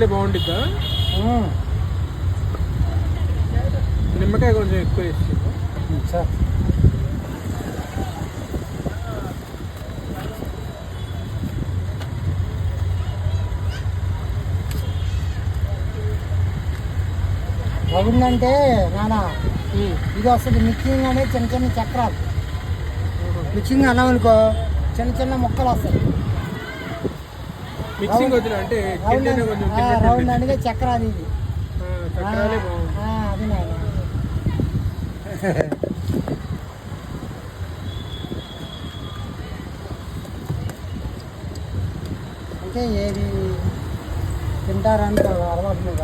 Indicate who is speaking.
Speaker 1: లోపలే బాగుంటుందా? నిమ్మకాయ కొంచెం ఎక్కువ వేసి
Speaker 2: సార్ రౌండ్ అంటే నానా ఇది వస్తుంది మిక్సింగ్ అనేది చిన్న చిన్న చక్రాలు మిక్సింగ్ అన్నాం అనుకో చిన్న చిన్న ముక్కలు వస్తాయి.
Speaker 1: మిక్సింగ్ వదిలే అంటే
Speaker 2: రౌండ్ అనేది చక్రాలు ఇది
Speaker 1: చక్రాలే బాగుంది.
Speaker 2: అది నాన్న అంటే ఏది తింటారని అలవాటు మీద